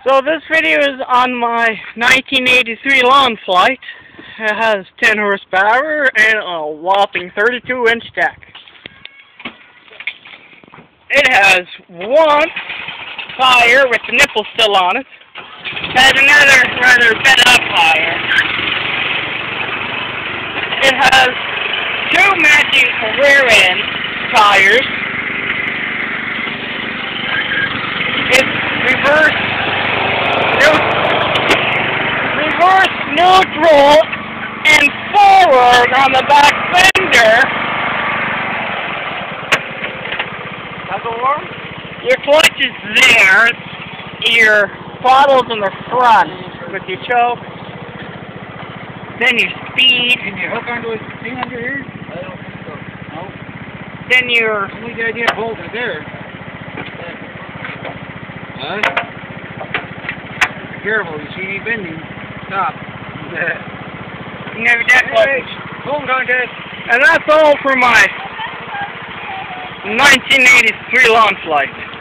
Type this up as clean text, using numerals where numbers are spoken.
So this video is on my 1983 lawnflite. It has 10 horsepower and a whopping 32-inch deck. It has one tire with the nipple still on it. It has another rather bent up tire. It has two matching rear end tires. It's reverse neutral and forward on the back fender. Your clutch is there. Your throttle's in the front with your choke. Then your speed. Can you hook onto a thing under here? I don't think so. No. Then your... Only the idea of holding it there. Be careful, you see me bending. Stop. Never that close. Home contest. And that's all for my 1983 lawnflite.